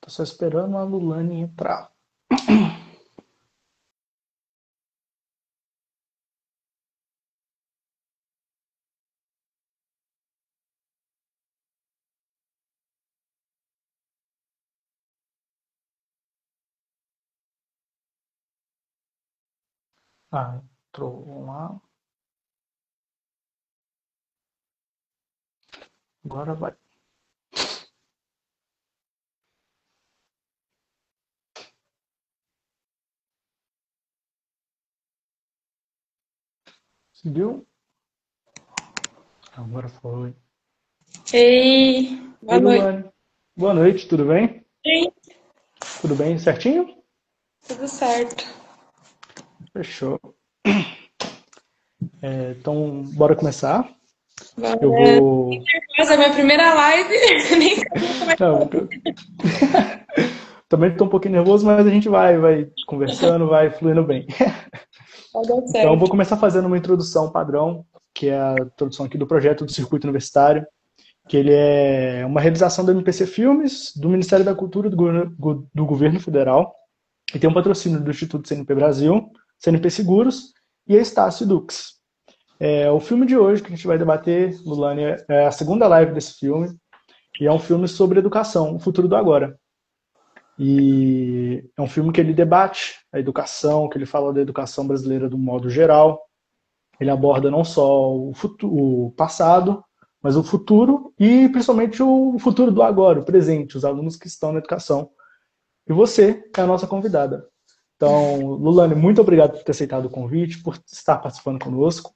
Tô só esperando a Lulane entrar. Ah, entrou. Vamos lá. Agora vai. Seguiu? Agora foi. Ei, boa Oi, noite. Lulane. Boa noite, tudo bem? Ei, Tudo bem certinho? tudo certo. Fechou. Então, bora começar. Eu Agora, vou. essa é a minha primeira live, nem sabia como é que Não, também estou um pouquinho nervoso, mas a gente vai conversando, vai fluindo bem. vai dar Então, eu vou certo. começar fazendo uma introdução padrão, que é a introdução aqui do projeto do Circuito Universitário, que ele é uma realização do MPC Filmes, do Ministério da Cultura do Governo Federal, e tem um patrocínio do Instituto CNP Brasil, CNP Seguros e a Estácio Dux. O filme de hoje que a gente vai debater, Lulane, é a segunda live desse filme, e é um filme sobre educação, o futuro do agora. E é um filme que ele debate a educação, que ele fala da educação brasileira do modo geral. Ele aborda não só o passado, mas o futuro e principalmente o futuro do agora, o presente, os alunos que estão na educação. E você é a nossa convidada. Então, Lulane, muito obrigado por ter aceitado o convite, por estar participando conosco.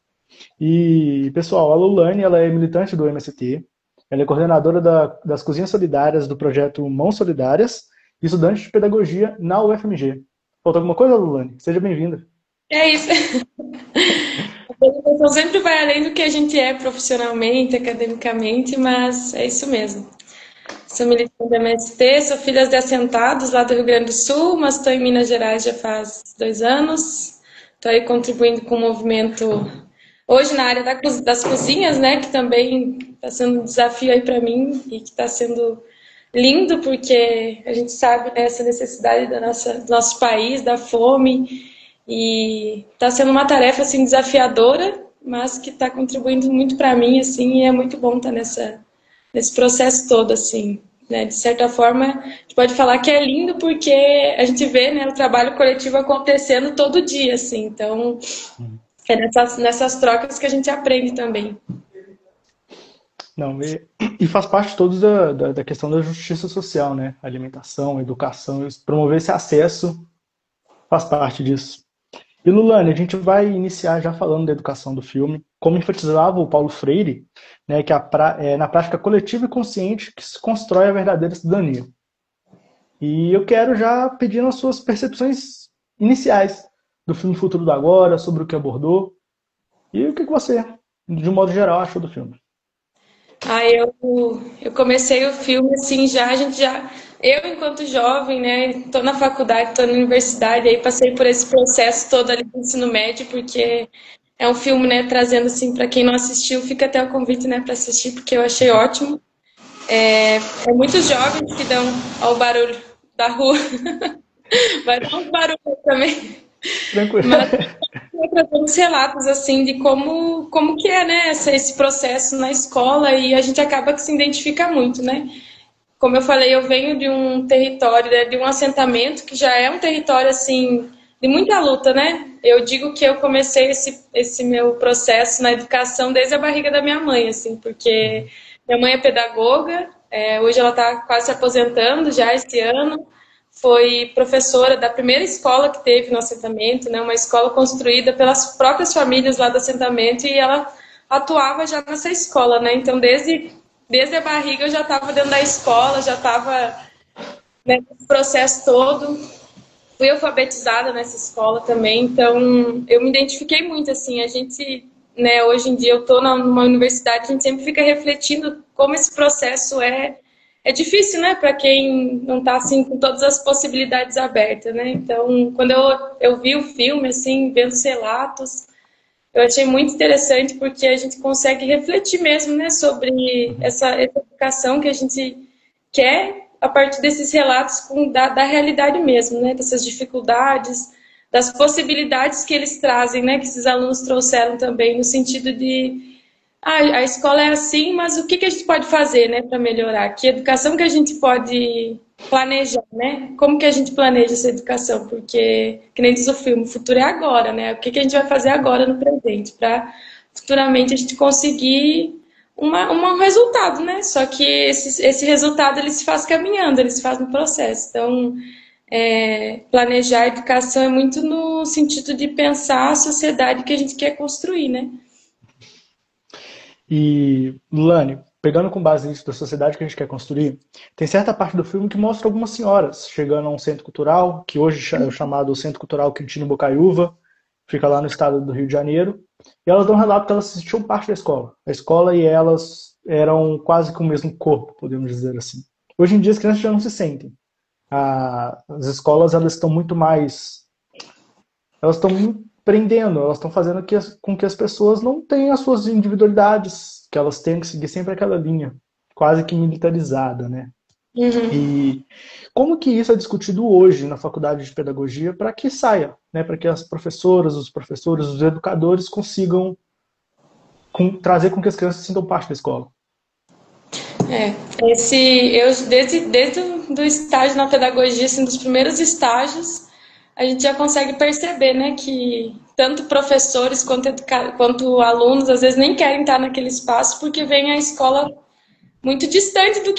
E, pessoal, a Lulane, ela é militante do MST, ela é coordenadora das Cozinhas Solidárias do projeto Mãos Solidárias e estudante de pedagogia na UFMG. Falta alguma coisa, Lulane? Seja bem-vinda. É isso. A educação sempre vai além do que a gente é profissionalmente, academicamente, mas é isso mesmo. Sou militante da MST, sou filha de assentados lá do Rio Grande do Sul, mas estou em Minas Gerais já faz 2 anos. Estou aí contribuindo com o movimento hoje na área das cozinhas, né? Que também está sendo um desafio aí para mim e que está sendo lindo porque a gente sabe, né, essa necessidade do nosso país, da fome, e está sendo uma tarefa assim desafiadora, mas que está contribuindo muito para mim, assim, e é muito bom estar nesse processo todo, assim, né? De certa forma, a gente pode falar que é lindo porque a gente vê, né, o trabalho coletivo acontecendo todo dia, assim, então é nessas trocas que a gente aprende também. Não, e faz parte todos da questão da justiça social, né? Alimentação, educação, promover esse acesso faz parte disso. E Lulane, a gente vai iniciar já falando da educação do filme, como enfatizava o Paulo Freire, né, que é na prática coletiva e consciente que se constrói a verdadeira cidadania. E eu quero já pedir as suas percepções iniciais do filme Futuro do Agora, sobre o que abordou, e o que você, de um modo geral, achou do filme. Eu comecei o filme assim, a gente já, eu enquanto jovem, né, tô na faculdade, tô na universidade, aí passei por esse processo todo ali do ensino médio, porque é um filme, né, trazendo assim, para quem não assistiu, fica até o convite, né, para assistir, porque eu achei ótimo. É muitos jovens que dão ao barulho da rua, vai dar uns barulhos também, Tranquilo. mas trazemos relatos assim de como que é, né, esse processo na escola e a gente acaba que se identifica muito, né? Como eu falei, eu venho de um território, né, de um assentamento que já é um território assim de muita luta, né? Eu digo que eu comecei esse meu processo na educação desde a barriga da minha mãe, assim, porque minha mãe é pedagoga, hoje ela está quase se aposentando já esse ano. Foi professora da primeira escola que teve no assentamento, né? Uma escola construída pelas próprias famílias lá do assentamento e ela atuava já nessa escola, né? Então, desde a barriga eu já estava dentro da escola, já estava nesse processo todo. Fui alfabetizada nessa escola também, então eu me identifiquei muito, assim, a gente, né, hoje em dia eu estou numa universidade, a gente sempre fica refletindo como esse processo é difícil, né, para quem não está, assim, com todas as possibilidades abertas, né, então quando eu vi o filme, assim, vendo os relatos, eu achei muito interessante porque a gente consegue refletir mesmo, né, sobre essa educação que a gente quer a partir desses relatos da realidade mesmo, né? Dessas dificuldades, das possibilidades que eles trazem, né? Que esses alunos trouxeram também, no sentido de a escola é assim, mas o que a gente pode fazer, né, para melhorar? Que educação que a gente pode planejar, né? Como que a gente planeja essa educação? Porque, que nem diz o filme, o futuro é agora, né? O que a gente vai fazer agora no presente, para futuramente a gente conseguir um resultado, né? Só que esse resultado ele se faz caminhando, ele se faz no processo. Então, planejar a educação é muito no sentido de pensar a sociedade que a gente quer construir, né? E, Lani, pegando com base nisso da sociedade que a gente quer construir, tem certa parte do filme que mostra algumas senhoras chegando a um centro cultural, que hoje é o chamado Centro Cultural Quintino Bocaiúva, fica lá no estado do Rio de Janeiro, e elas dão um relato que elas se sentiam parte da escola. A escola e elas eram quase que o mesmo corpo, podemos dizer assim. Hoje em dia as crianças já não se sentem. As escolas elas estão muito mais... Elas estão prendendo, elas estão fazendo com que as pessoas não tenham as suas individualidades, que elas tenham que seguir sempre aquela linha, quase que militarizada, né? Uhum. E como que isso é discutido hoje na faculdade de pedagogia para que saia, né? Para que as professoras, os professores, os educadores consigam trazer com que as crianças sintam parte da escola? Desde do estágio na pedagogia, assim, dos primeiros estágios, a gente já consegue perceber, né, que tanto professores quanto alunos às vezes nem querem estar naquele espaço porque vem a escola muito distante do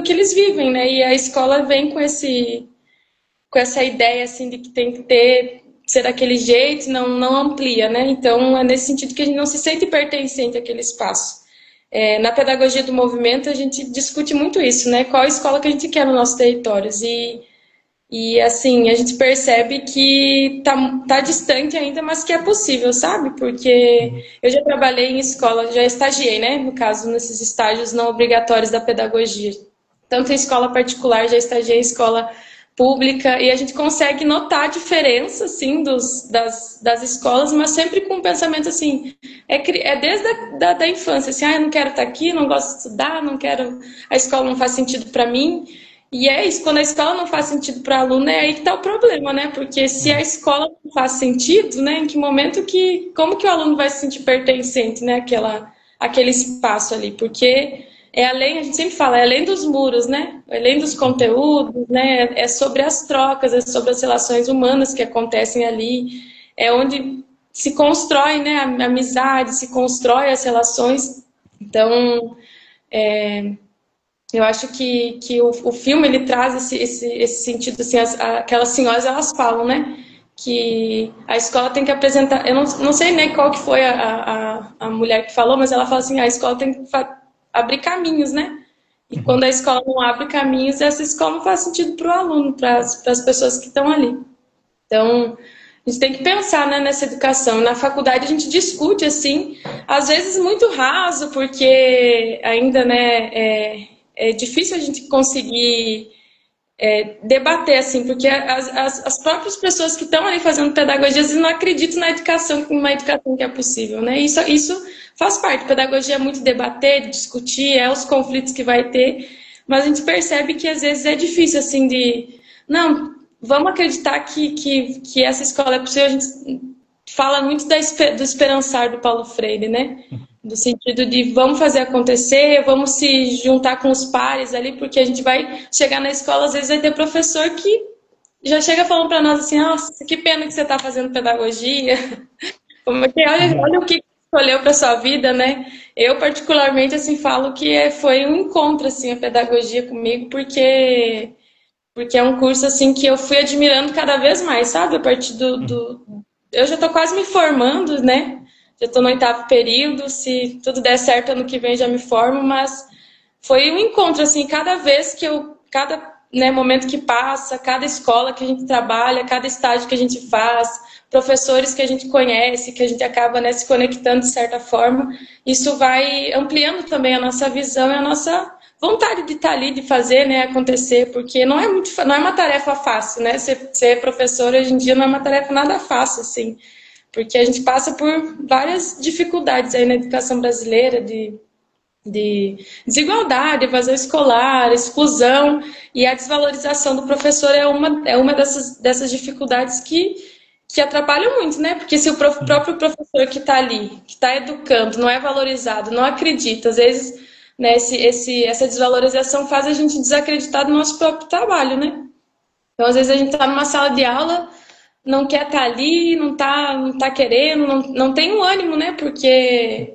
que eles vivem, né? E a escola vem com essa ideia assim de que tem que ser daquele jeito, não amplia, né? Então é nesse sentido que a gente não se sente pertencente àquele espaço. Na pedagogia do movimento a gente discute muito isso, né? Qual a escola que a gente quer nos nossos territórios e assim, a gente percebe que tá distante ainda, mas que é possível, sabe? Porque eu já trabalhei em escola, já estagiei, né? No caso, nesses estágios não obrigatórios da pedagogia. Tanto em escola particular, já estagiei em escola pública, e a gente consegue notar a diferença, assim, das escolas, mas sempre com um pensamento, assim, desde da infância, assim, eu não quero estar aqui, não gosto de estudar, não quero, a escola não faz sentido para mim. E é isso, quando a escola não faz sentido para o aluno, é aí que está o problema, né? Porque se a escola não faz sentido, né? Em que momento como que o aluno vai se sentir pertencente, né? Aquele espaço ali, porque a gente sempre fala, é além dos muros, né? É além dos conteúdos, né? É sobre as trocas, é sobre as relações humanas que acontecem ali, é onde se constrói, né? A amizade, se constrói as relações. Então, eu acho que o filme ele traz esse sentido, assim, aquelas senhoras elas falam, né? Que a escola tem que apresentar. Eu não sei nem qual que foi a mulher que falou, mas ela fala assim: a escola tem que abrir caminhos, né? E quando a escola não abre caminhos, essa escola não faz sentido para o aluno, para as pessoas que estão ali. Então, a gente tem que pensar, né, nessa educação. Na faculdade a gente discute, assim, às vezes muito raso, porque ainda, né, é difícil a gente conseguir debater, assim, porque as próprias pessoas que estão ali fazendo pedagogia, às vezes não acreditam na educação, numa educação que é possível, né? Isso faz parte. Pedagogia é muito debater, discutir, os conflitos que vai ter, mas a gente percebe que às vezes é difícil, assim, não, vamos acreditar que essa escola é possível. A gente fala muito do esperançar do Paulo Freire, né? Do sentido de vamos fazer acontecer, vamos se juntar com os pares ali, porque a gente vai chegar na escola, às vezes vai ter professor que já chega falando para nós assim, nossa, que pena que você está fazendo pedagogia, olha o que escolheu para sua vida, né? Eu particularmente assim falo que foi um encontro assim a pedagogia comigo, porque é um curso assim que eu fui admirando cada vez mais, sabe? A partir eu já estou quase me formando, né? Já estou no 8º período, se tudo der certo ano que vem já me formo, mas foi um encontro, assim, cada vez cada né, momento que passa, cada escola que a gente trabalha, cada estágio que a gente faz, professores que a gente conhece, que a gente acaba, né, se conectando de certa forma, isso vai ampliando também a nossa visão e a nossa vontade de estar ali, de fazer, né, acontecer, porque não é uma tarefa fácil, né? Ser professor hoje em dia não é uma tarefa nada fácil, assim, porque a gente passa por várias dificuldades aí na educação brasileira, de desigualdade, evasão escolar, exclusão, e a desvalorização do professor é uma dessas dificuldades que atrapalham muito, né? Porque se o próprio professor que está ali, que está educando, não é valorizado, não acredita, às vezes, né, essa desvalorização faz a gente desacreditar do nosso próprio trabalho, né? Então, às vezes, a gente está numa sala de aula, não quer estar ali, não tá querendo, não tem um ânimo, né? Porque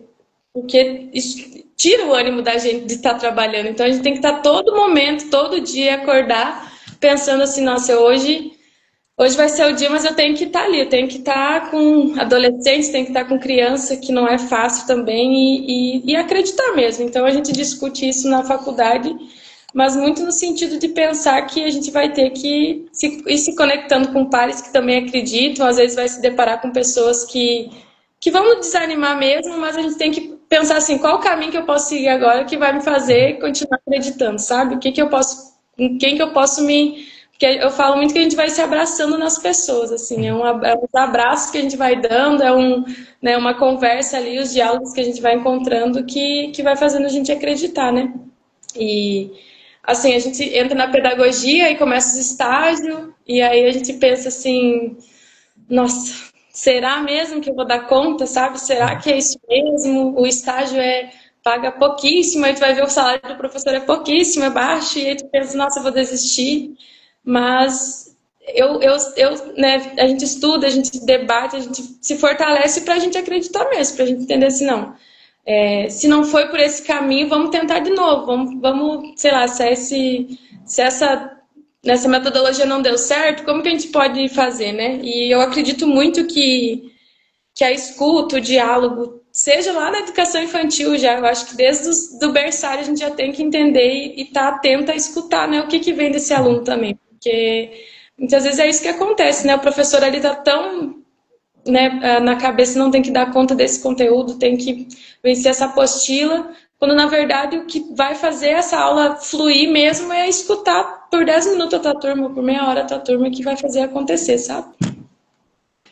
isso tira o ânimo da gente de estar trabalhando. Então, a gente tem que estar todo momento, todo dia, acordar, pensando assim, nossa, hoje vai ser o dia, mas eu tenho que estar ali, eu tenho que estar com adolescentes, tenho que estar com criança, que não é fácil também, e acreditar mesmo. Então, a gente discute isso na faculdade, mas muito no sentido de pensar que a gente vai ter que ir se conectando com pares que também acreditam, às vezes vai se deparar com pessoas que vão nos desanimar mesmo, mas a gente tem que pensar assim, qual o caminho que eu posso seguir agora que vai me fazer continuar acreditando, sabe? O que que eu posso, em quem que eu posso me... Porque eu falo muito que a gente vai se abraçando nas pessoas, assim, é um abraço que a gente vai dando, né, uma conversa ali, os diálogos que a gente vai encontrando que vai fazendo a gente acreditar, né? E assim, a gente entra na pedagogia e começa os estágios, e aí a gente pensa assim, nossa, será mesmo que eu vou dar conta, sabe? Será que é isso mesmo? O estágio paga pouquíssimo, aí tu vai ver o salário do professor é pouquíssimo, é baixo, e aí tu pensa, nossa, eu vou desistir. Mas né, a gente estuda, a gente debate, a gente se fortalece para a gente acreditar mesmo, para a gente entender assim, não. Se não foi por esse caminho, vamos tentar de novo. Vamos sei lá, se essa metodologia não deu certo, como que a gente pode fazer, né? E eu acredito muito que a escuta, o diálogo, seja lá na educação infantil já, eu acho que desde do berçário a gente já tem que entender e estar atento a escutar, né, o que vem desse aluno também, porque muitas vezes é isso que acontece, né, o professor ali está tão, né, na cabeça, não tem que dar conta desse conteúdo, tem que vencer essa apostila, quando na verdade o que vai fazer essa aula fluir mesmo é escutar por 10 minutos a tua turma, por meia hora a tua turma, que vai fazer acontecer, sabe?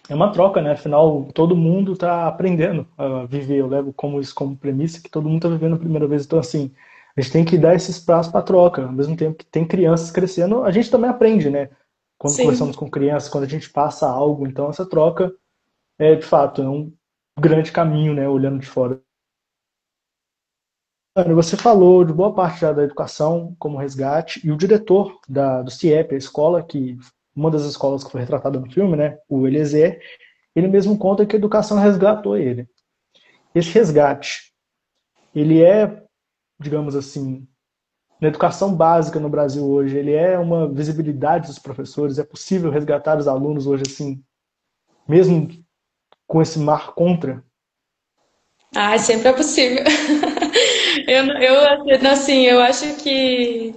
É uma troca, né? Afinal, todo mundo está aprendendo a viver. Eu levo como isso como premissa que todo mundo está vivendo a primeira vez. Então, assim, a gente tem que dar esse espaço para troca. Ao mesmo tempo que tem crianças crescendo, a gente também aprende, né? Quando Sim. conversamos com crianças, quando a gente passa algo. Então, essa troca de fato, é um grande caminho, né? Olhando de fora. Ana, você falou de boa parte já da educação como resgate, e o diretor do CIEP, a escola, que uma das escolas que foi retratada no filme, né? O Eliezer, ele mesmo conta que a educação resgatou ele. Esse resgate, ele é, digamos assim, na educação básica no Brasil hoje, ele é uma visibilidade dos professores, é possível resgatar os alunos hoje assim, mesmo com esse mar contra? Ah, sempre é possível. Assim, eu acho que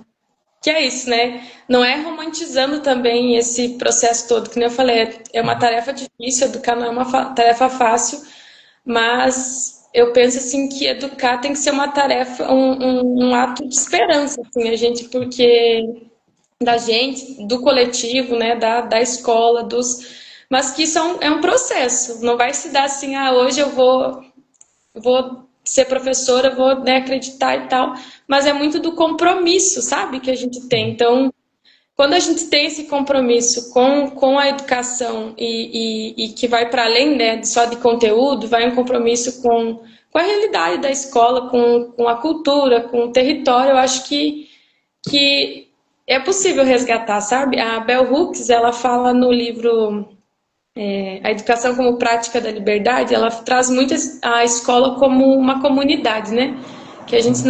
é isso, né? Não é romantizando também esse processo todo, que nem eu falei, é uma tarefa difícil, educar não é uma tarefa fácil, mas eu penso assim que educar tem que ser uma tarefa, um ato de esperança, assim, a gente, porque da gente, do coletivo, né, da escola, mas que isso é um processo, não vai se dar assim, ah, hoje eu vou ser professora, vou, né, acreditar e tal, mas é muito do compromisso, sabe, que a gente tem. Então, quando a gente tem esse compromisso com a educação e que vai para além, né, só de conteúdo, vai um compromisso com a realidade da escola, com a cultura, com o território, eu acho que é possível resgatar, sabe? A Bell Hooks, ela fala no livro A Educação como Prática da Liberdade, ela traz muito a escola como uma comunidade, né? Que a gente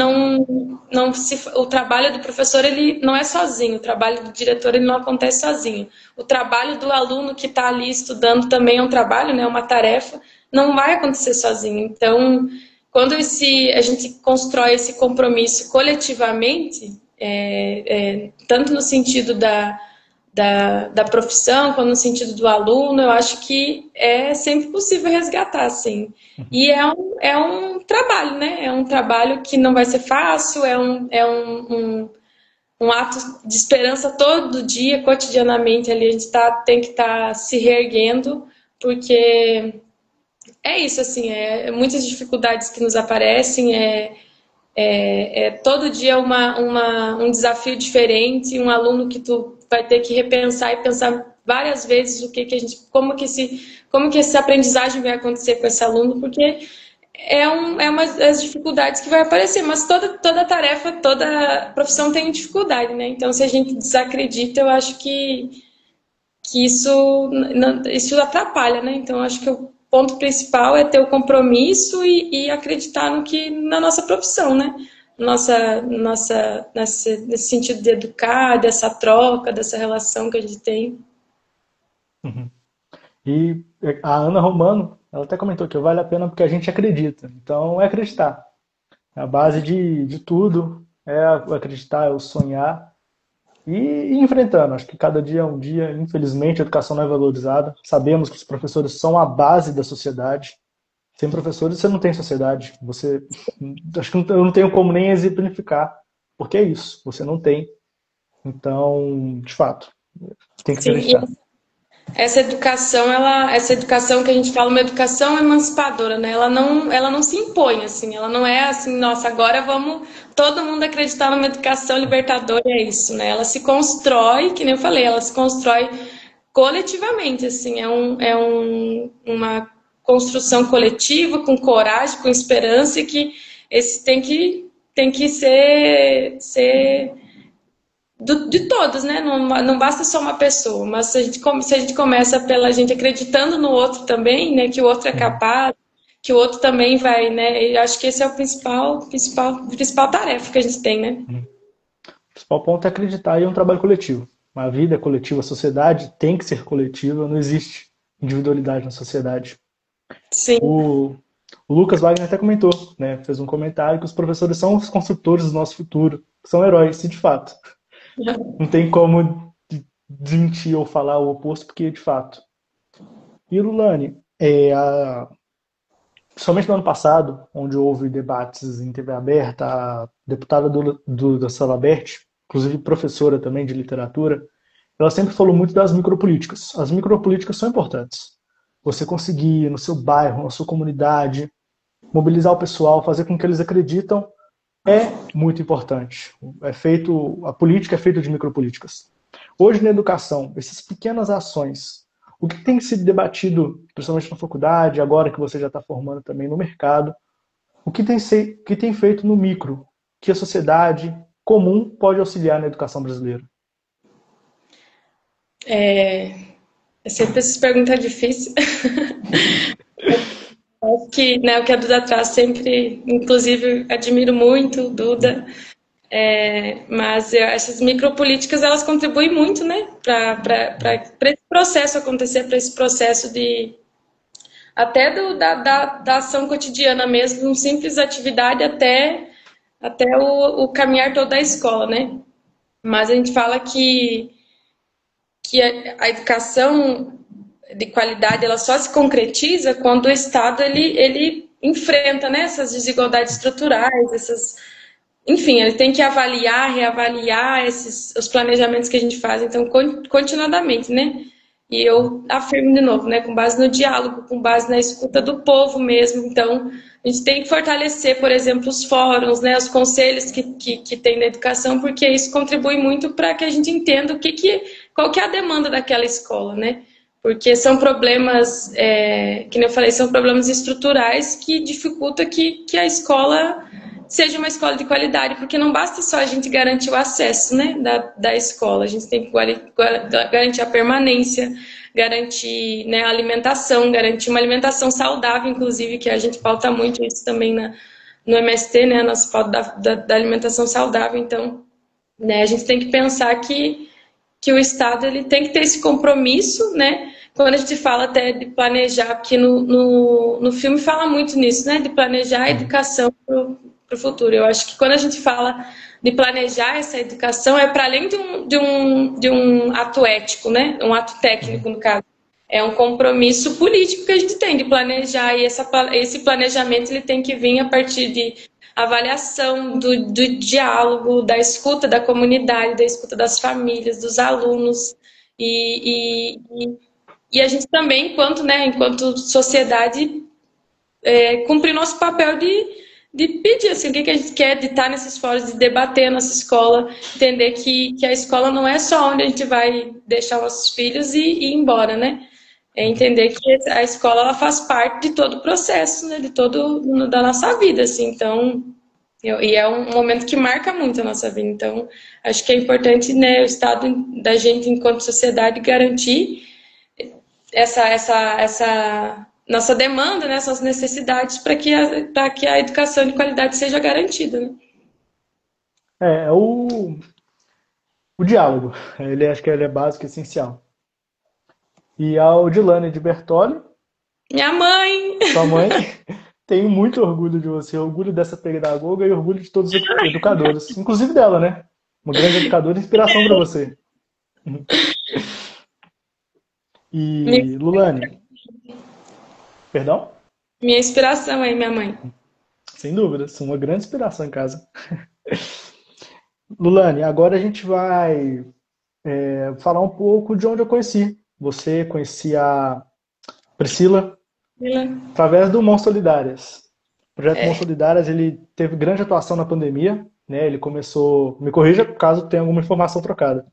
o trabalho do professor ele não é sozinho, o trabalho do diretor ele não acontece sozinho. O trabalho do aluno que está ali estudando também é um trabalho, né? Uma tarefa, não vai acontecer sozinho. Então, quando a gente constrói esse compromisso coletivamente, tanto no sentido da profissão, quanto no sentido do aluno, eu acho que é sempre possível resgatar, assim. E é um trabalho, né? É um trabalho que não vai ser fácil, um ato de esperança todo dia, cotidianamente, ali a gente tem que estar se reerguendo, porque é isso, assim, muitas dificuldades que nos aparecem, todo dia um desafio diferente, um aluno que tu vai ter que repensar e pensar várias vezes como que essa aprendizagem vai acontecer com esse aluno, porque é uma das dificuldades que vai aparecer, mas toda tarefa, toda profissão tem dificuldade, né? Então, se a gente desacredita, eu acho que isso atrapalha, né? Então, eu acho que o ponto principal é ter o compromisso e acreditar na nossa profissão, né? Nesse sentido de educar, dessa troca, dessa relação que a gente tem. Uhum. E a Ana Romano, ela até comentou que vale a pena porque a gente acredita. Então, é acreditar. A base de tudo é o acreditar, é o sonhar e ir enfrentando. Acho que cada dia é um dia. Infelizmente, a educação não é valorizada. Sabemos que os professores são a base da sociedade. Sem professores, você não tem sociedade. Acho que eu não tenho como nem exemplificar, porque é isso. Você não tem. Então, de fato, tem que Sim, e acreditar. essa educação que a gente fala, uma educação emancipadora, né? Ela não se impõe, assim, ela não é assim, nossa, agora vamos todo mundo acreditar numa educação libertadora, é isso, né? Ela se constrói, que nem eu falei, ela se constrói coletivamente, assim, uma construção coletiva, com coragem, com esperança, e que esse tem que ser de todos, né? Não basta só uma pessoa, mas se a gente começa pela gente acreditando no outro também, né? Que o outro é Uhum. capaz, que o outro também vai, né? Eu acho que esse é o principal tarefa que a gente tem, né? Uhum. O principal ponto é acreditar e é um trabalho coletivo. A vida é coletiva, a sociedade tem que ser coletiva, não existe individualidade na sociedade. Sim. O, o Lucas Wagner até comentou, né, fez um comentário que os professores são os construtores do nosso futuro, são heróis, e de fato. Não tem como desmentir ou falar o oposto, porque de fato. E Lulane, somente no ano passado, onde houve debates em TV aberta, a deputada da Salabert, inclusive professora também de literatura, ela sempre falou muito das micropolíticas. As micropolíticas são importantes. Você conseguir, no seu bairro, na sua comunidade, mobilizar o pessoal, fazer com que eles acreditam, é muito importante. A política é feita de micropolíticas. Hoje, na educação, essas pequenas ações, o que tem sido debatido, principalmente na faculdade, agora que você já está formando também no mercado, que tem feito no micro, que a sociedade comum pode auxiliar na educação brasileira? É sempre essa pergunta difícil. Acho que, né, o que a Duda traz sempre, inclusive, admiro muito, Duda. Mas essas micropolíticas elas contribuem muito, né, para esse processo acontecer, para esse processo até da ação cotidiana mesmo, uma simples atividade até o caminhar todo da escola, né? Mas a gente fala que a educação de qualidade ela só se concretiza quando o Estado ele enfrenta, né, essas desigualdades estruturais, enfim, ele tem que avaliar, reavaliar os planejamentos que a gente faz, então, continuadamente, né? E eu afirmo de novo, né? Com base no diálogo, com base na escuta do povo mesmo. Então, a gente tem que fortalecer, por exemplo, os fóruns, né? Os conselhos que tem na educação, porque isso contribui muito para que a gente entenda qual que é a demanda daquela escola, né? Porque são problemas, que nem eu falei, são problemas estruturais que dificultam que a escola seja uma escola de qualidade, porque não basta só a gente garantir o acesso, né, da escola, a gente tem que garantir a permanência, garantir, né, a alimentação, garantir uma alimentação saudável, inclusive, que a gente pauta muito isso também no MST, né, nosso pauta da alimentação saudável, então, né, a gente tem que pensar que o Estado ele tem que ter esse compromisso, né? Quando a gente fala até de planejar, porque no filme fala muito nisso, né? De planejar a educação para o futuro. Eu acho que quando a gente fala de planejar essa educação, é para além de um ato ético, né? Um ato técnico, no caso. É um compromisso político que a gente tem de planejar, e esse planejamento ele tem que vir a partir de avaliação do diálogo, da escuta da comunidade, da escuta das famílias, dos alunos e a gente também, enquanto sociedade, cumprir nosso papel de pedir assim, o que a gente quer, de estar nesses fóruns, de debater a nossa escola, entender que a escola não é só onde a gente vai deixar nossos filhos e ir embora, né? É entender que a escola ela faz parte de todo o processo, né? De todo da nossa vida, assim. Então, e é um momento que marca muito a nossa vida. Então, acho que é importante, né, o Estado da gente, enquanto sociedade, garantir essa nossa demanda, né, essas necessidades para que a educação de qualidade seja garantida, né? É o diálogo. Acho que ele é básico e essencial. E a Odilane de Bertoli, Minha mãe! sua mãe, tenho muito orgulho de você, orgulho dessa pedagoga e orgulho de todos os educadores, inclusive dela, né? Uma grande educadora e inspiração para você. E Lulane, perdão? Minha inspiração aí, minha mãe. Sem dúvida, sou uma grande inspiração em casa. Lulane, agora a gente vai falar um pouco de onde eu conheci. Você conhecia a Priscila através do Mãos Solidárias. O projeto Mãos Solidárias ele teve grande atuação na pandemia, né? Ele começou, me corrija caso tenha alguma informação trocada,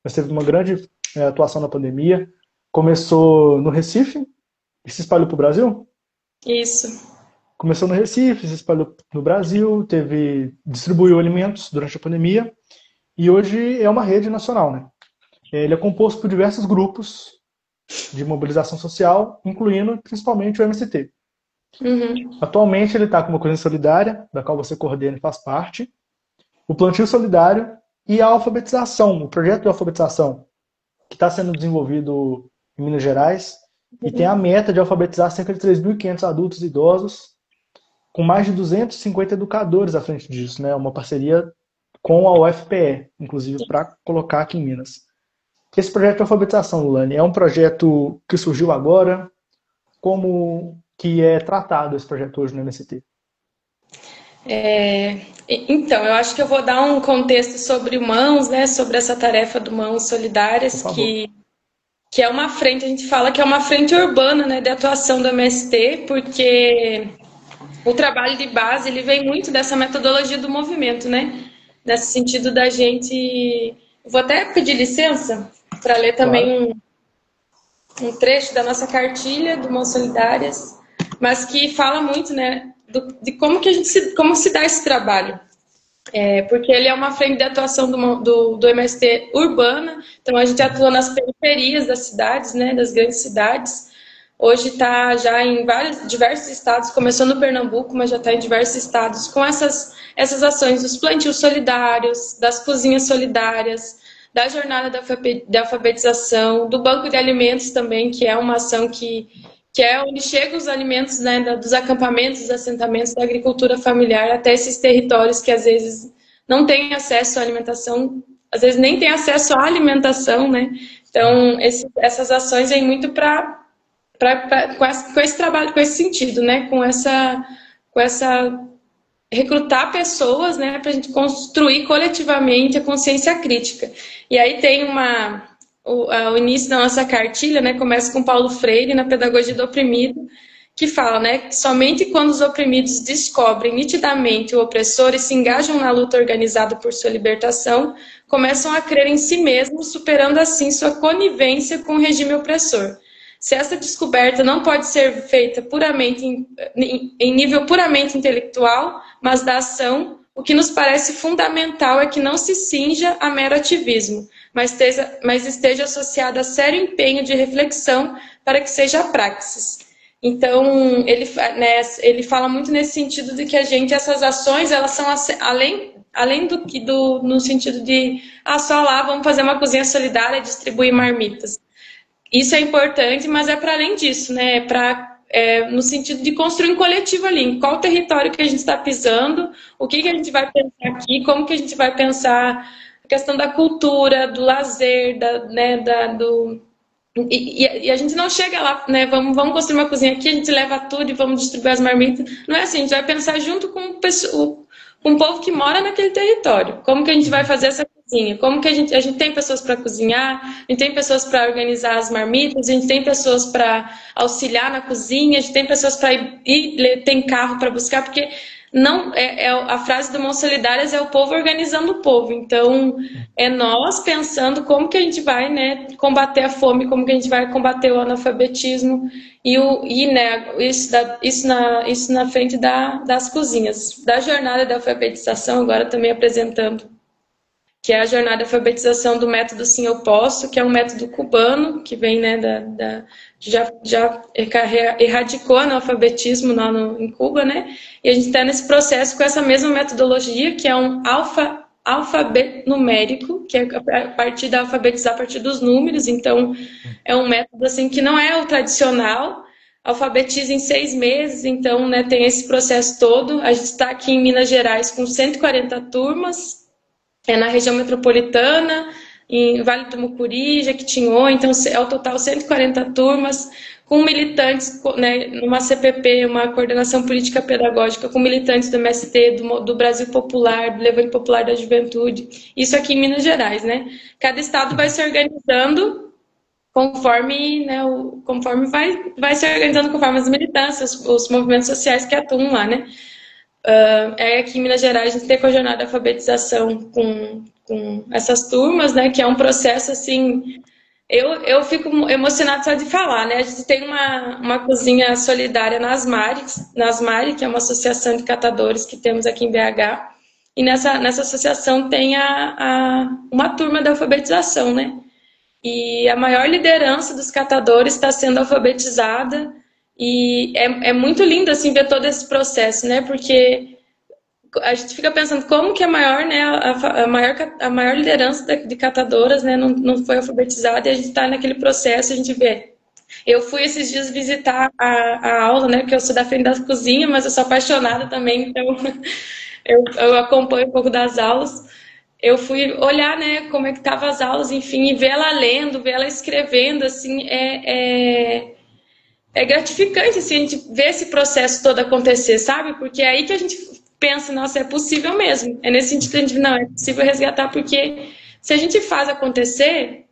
mas teve uma grande atuação na pandemia. Começou no Recife e se espalhou para o Brasil? Isso. Começou no Recife, se espalhou no Brasil, distribuiu alimentos durante a pandemia e hoje é uma rede nacional, né? Ele é composto por diversos grupos de mobilização social, incluindo principalmente o MST. Uhum. Atualmente ele está com uma cozinha solidária, da qual você coordena e faz parte, o plantio solidário e a alfabetização, o projeto de alfabetização, que está sendo desenvolvido em Minas Gerais, e tem a meta de alfabetizar cerca de 3.500 adultos e idosos, com mais de 250 educadores à frente disso, né? Uma parceria com a UFPE, inclusive, para colocar aqui em Minas. Esse projeto de alfabetização, Lulane, é um projeto que surgiu agora? Como que é tratado esse projeto hoje no MST? Então, eu acho que eu vou dar um contexto sobre o Mãos, né? Sobre essa tarefa do Mãos Solidárias, que é uma frente, a gente fala que é uma frente urbana, né, de atuação do MST, porque o trabalho de base ele vem muito dessa metodologia do movimento, né? Nesse sentido da gente. Vou até pedir licença para ler também um trecho da nossa cartilha do Mãos Solidárias, mas que fala muito, né, de como que como se dá esse trabalho. Porque ele é uma frente de atuação do MST urbana, então a gente atua nas periferias das cidades, né, das grandes cidades. Hoje está já em diversos estados, começou no Pernambuco, mas já está em diversos estados, com essas ações dos plantios solidários, das cozinhas solidárias, da jornada de alfabetização, do banco de alimentos também, que é uma ação que é onde chegam os alimentos, né, dos acampamentos, dos assentamentos, da agricultura familiar, até esses territórios que às vezes não têm acesso à alimentação, às vezes nem têm acesso à alimentação, né? Então, essas ações vêm muito com esse trabalho, com esse sentido, né? Com essa recrutar pessoas, né, para a gente construir coletivamente a consciência crítica. E aí tem o início da nossa cartilha, né, começa com Paulo Freire, na Pedagogia do Oprimido, que fala, né, que somente quando os oprimidos descobrem nitidamente o opressor e se engajam na luta organizada por sua libertação, começam a crer em si mesmos, superando assim sua conivência com o regime opressor. Se essa descoberta não pode ser feita puramente em nível puramente intelectual, mas da ação, o que nos parece fundamental é que não se cinja a mero ativismo, mas esteja associada a sério empenho de reflexão para que seja praxis. Então, ele fala muito nesse sentido de que essas ações, elas são além no sentido de, só lá, vamos fazer uma cozinha solidária e distribuir marmitas. Isso é importante, mas é para além disso, né? No sentido de construir um coletivo ali, em qual território que a gente está pisando, o que a gente vai pensar aqui, como que a gente vai pensar a questão da cultura, do lazer, e a gente não chega lá, né? Vamos construir uma cozinha aqui, a gente leva tudo e vamos distribuir as marmitas. Não é assim, a gente vai pensar junto com o povo que mora naquele território. Como que a gente vai fazer essa cozinha? Como que a gente tem pessoas para cozinhar, a gente tem pessoas para organizar as marmitas, a gente tem pessoas para auxiliar na cozinha, a gente tem pessoas para tem carro para buscar, porque não a frase do Mãos Solidárias é o povo organizando o povo. Então, é nós pensando como que a gente vai, né, combater a fome, como que a gente vai combater o analfabetismo né, isso na frente das cozinhas. Da jornada da alfabetização, agora também apresentando, que é a jornada de alfabetização do método Sim Eu Posso, que é um método cubano, que vem, né, já erradicou o analfabetismo lá em Cuba, né? E a gente está nesse processo com essa mesma metodologia, que é um alfabeto numérico, que é a partir da alfabetizar a partir dos números. Então, é um método assim que não é o tradicional, alfabetiza em 6 meses, então, né, tem esse processo todo. A gente está aqui em Minas Gerais com 140 turmas, na região metropolitana, em Vale do Mucuri, Jequitinhonha, então é o total 140 turmas, com militantes, né, numa CPP, uma coordenação política pedagógica, com militantes do MST, do Brasil Popular, do Levante Popular da Juventude, isso aqui em Minas Gerais, né? Cada estado vai se organizando conforme, né, conforme vai se organizando conforme as militâncias, os movimentos sociais que atuam lá, né? Aqui em Minas Gerais a gente tem com a jornada de alfabetização com essas turmas, né, que é um processo assim, eu fico emocionada só de falar, né, a gente tem uma cozinha solidária nas Mari, que é uma associação de catadores que temos aqui em BH, e nessa associação tem uma turma de alfabetização, né, e a maior liderança dos catadores está sendo alfabetizada. E é muito lindo assim ver todo esse processo, né? Porque a gente fica pensando como que a maior, né, a maior liderança de catadoras, né, não foi alfabetizada, e a gente está naquele processo, a gente vê. Eu fui esses dias visitar a aula, né? Porque eu sou da frente da cozinha, mas eu sou apaixonada também, então eu acompanho um pouco das aulas. Eu fui olhar, né, como é que estavam as aulas, enfim, e ver ela lendo, ver ela escrevendo, assim, é gratificante, assim, a gente ver esse processo todo acontecer, sabe? Porque é aí que a gente pensa, nossa, é possível mesmo. É nesse sentido que a gente, não, é possível resgatar, porque se a gente faz acontecer,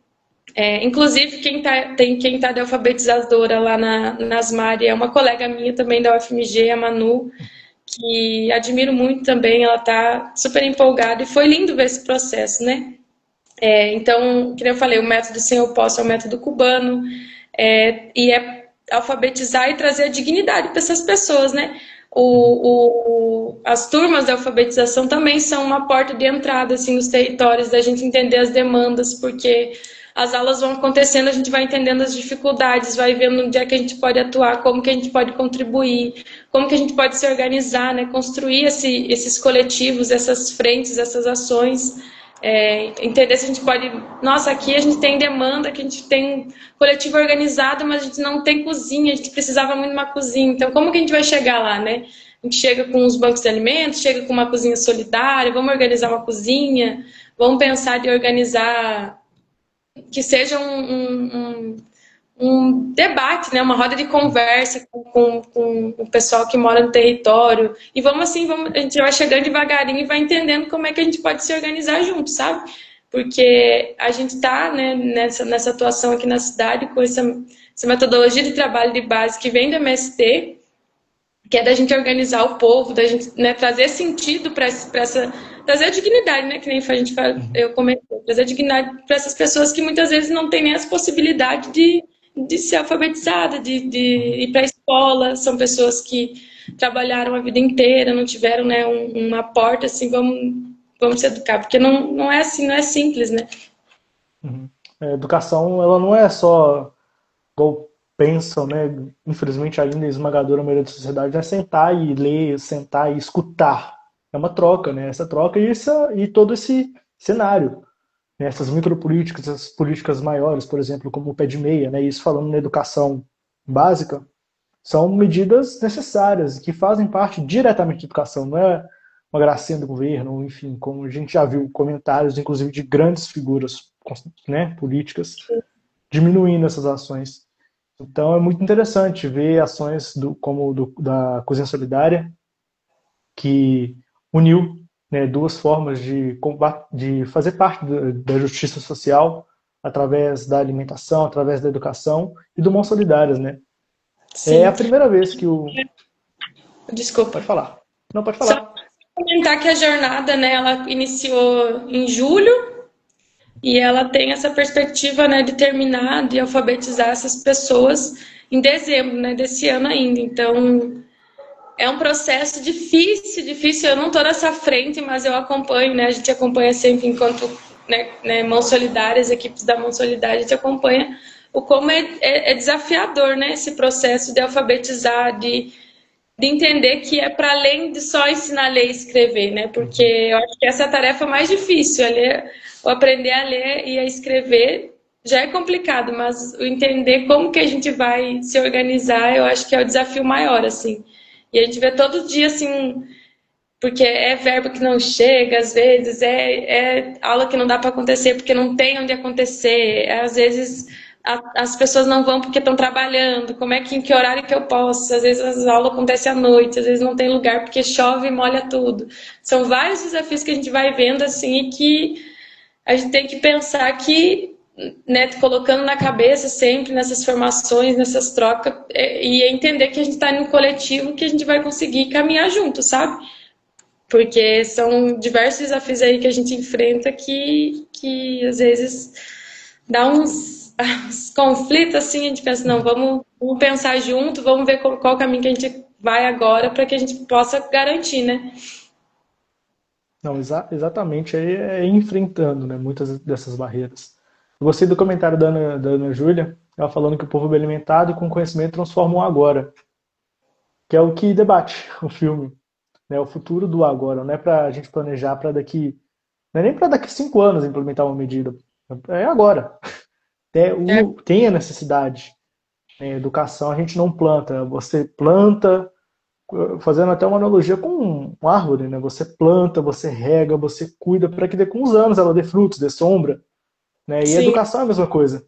inclusive quem tá de alfabetizadora lá nas Mari é uma colega minha também da UFMG, a Manu, que admiro muito também, ela tá super empolgada, e foi lindo ver esse processo, né? Então, como eu falei, o método Sim Eu Posso é o método cubano, e alfabetizar e trazer a dignidade para essas pessoas, né? As turmas de alfabetização também são uma porta de entrada assim, nos territórios, da gente entender as demandas, porque as aulas vão acontecendo, a gente vai entendendo as dificuldades, vai vendo onde é que a gente pode atuar, como que a gente pode contribuir, como que a gente pode se organizar, né? Construir esses coletivos, essas frentes, essas ações. Entender se a gente pode... Nossa, aqui a gente tem demanda, que a gente tem coletivo organizado, mas a gente não tem cozinha, a gente precisava muito de uma cozinha. Então, como que a gente vai chegar lá, né? A gente chega com os bancos de alimentos, chega com uma cozinha solidária, vamos organizar uma cozinha, vamos pensar de organizar que seja um debate, né? Uma roda de conversa com o pessoal que mora no território. E vamos, a gente vai chegando devagarinho e vai entendendo como é que a gente pode se organizar junto, sabe? Porque a gente está, né, nessa atuação aqui na cidade com essa metodologia de trabalho de base que vem do MST, que é da gente organizar o povo, da gente, né, trazer sentido para essa... Trazer a dignidade, né? Que nem a gente fala, eu comentei, trazer a dignidade para essas pessoas que muitas vezes não têm nem as possibilidades de ser alfabetizada, de ir para a escola, são pessoas que trabalharam a vida inteira, não tiveram, né, uma porta assim, vamos se educar, porque não é assim, não é simples, né? A educação, ela não é só, igual pensam, né, infelizmente ainda a esmagadora maioria da sociedade, é sentar e ler, sentar e escutar. É uma troca, né? Essa troca e todo esse cenário. Essas micropolíticas, essas políticas maiores, por exemplo, como o pé de meia, né, isso falando na educação básica, são medidas necessárias, que fazem parte diretamente da educação, não é uma gracinha do governo, enfim, como a gente já viu comentários, inclusive, de grandes figuras, né, políticas, diminuindo essas ações. Então é muito interessante ver ações da Cozinha Solidária, que uniu, né, duas formas de fazer parte da justiça social através da alimentação, através da educação e do Mãos Solidárias, né? Sim. É a primeira vez que Desculpa. Pode falar. Não, pode Só falar. comentar que a jornada, né, ela iniciou em julho e ela tem essa perspectiva, né, de terminar, de alfabetizar essas pessoas em dezembro, né, desse ano ainda. Então, é um processo difícil, difícil. Eu não estou nessa frente, mas eu acompanho, né? A gente acompanha sempre enquanto, né, Mãos Solidárias, equipes da Mão Solidária, a gente acompanha o como é desafiador, né? Esse processo de alfabetizar, de entender que é para além de só ensinar a ler e escrever, né? Porque eu acho que essa é a tarefa mais difícil, o aprender a ler e a escrever já é complicado, mas o entender como que a gente vai se organizar, eu acho que é o desafio maior, assim. E a gente vê todo dia, assim, porque é verbo que não chega, às vezes, é aula que não dá para acontecer porque não tem onde acontecer, às vezes as pessoas não vão porque estão trabalhando, como é que, em que horário que eu posso? Às vezes as aulas acontecem à noite, às vezes não tem lugar porque chove e molha tudo. São vários desafios que a gente vai vendo, assim, e que a gente tem que pensar que, né, colocando na cabeça sempre nessas formações, nessas trocas, e entender que a gente está no coletivo, que a gente vai conseguir caminhar junto, sabe? Porque são diversos desafios aí que a gente enfrenta que às vezes dá uns conflitos assim, a gente pensa, não, vamos pensar junto, vamos ver qual caminho que a gente vai agora para que a gente possa garantir, né? Não, exatamente, aí é enfrentando, né, muitas dessas barreiras. Eu gostei do comentário da Ana Júlia, ela falando que o povo bem alimentado e com conhecimento transformam o agora, que é o que debate o filme, né, o futuro do agora, não é para a gente planejar para daqui, não é nem para daqui 5 anos implementar uma medida, é agora. É, Tem a necessidade. Em educação a gente não planta, você planta, fazendo até uma analogia com uma árvore, né? Você planta, você rega, você cuida para que com os anos ela dê frutos, dê sombra, né? E a sim, educação é a mesma coisa.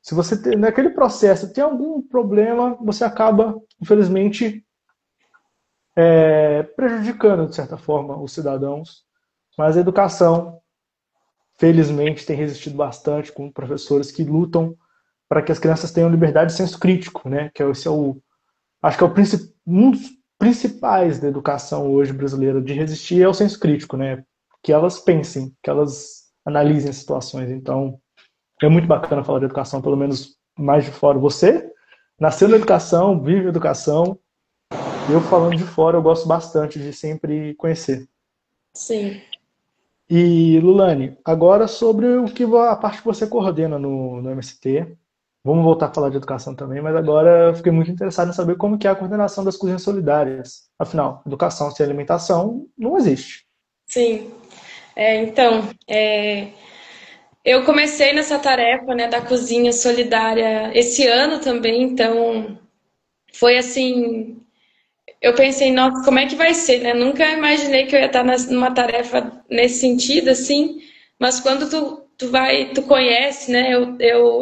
Se você naquele processo tem algum problema, você acaba, infelizmente, prejudicando de certa forma os cidadãos. Mas a educação, felizmente, tem resistido bastante com professores que lutam para que as crianças tenham liberdade de senso crítico, né? Que esse é o, acho que é um dos principais da educação hoje brasileira de resistir é o senso crítico, né? Que elas pensem, que elas analisem as situações. Então, é muito bacana falar de educação, pelo menos mais de fora. Você nasceu na educação, vive a educação. Eu falando de fora, eu gosto bastante de sempre conhecer. sim. E, Lulane, agora sobre a parte que você coordena no MST. Vamos voltar a falar de educação também, mas agora eu fiquei muito interessado em saber como que é a coordenação das cozinhas solidárias. Afinal, educação sem alimentação não existe. Sim. Então, eu comecei nessa tarefa, né, da cozinha solidária esse ano também, então foi assim, eu pensei, nossa, como é que vai ser, né? Nunca imaginei que eu ia estar numa tarefa nesse sentido, assim, mas quando tu conhece, né?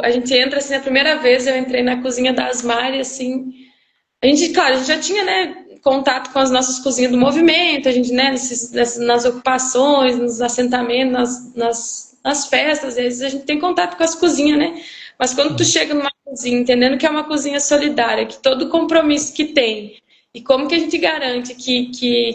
A gente entra assim, a primeira vez eu entrei na cozinha das Mari, assim, a gente, claro, a gente já tinha, né, contato com as nossas cozinhas do movimento, a gente, né, nas ocupações, nos assentamentos, nas festas, às vezes a gente tem contato com as cozinhas, né? Mas quando tu Uhum. chega numa cozinha, entendendo que é uma cozinha solidária, que todo compromisso que tem, e como que a gente garante que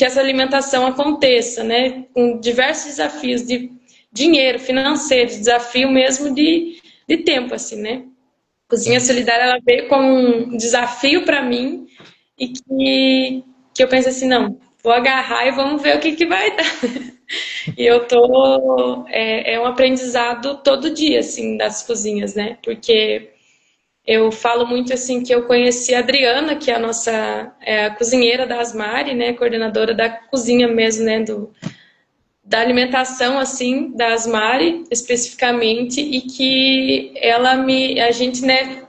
essa alimentação aconteça, né? Com diversos desafios de dinheiro, financeiro, de desafio mesmo de tempo, assim, né? Cozinha Sim. Solidária ela veio como um desafio para mim e que eu pensei assim, não, vou agarrar e vamos ver o que vai dar. E eu tô um aprendizado todo dia assim das cozinhas, né? Porque eu falo muito assim que eu conheci a Adriana, que é a nossa a cozinheira da Asmari, né, coordenadora da cozinha mesmo, né, da alimentação assim da Asmari especificamente e que a gente, né,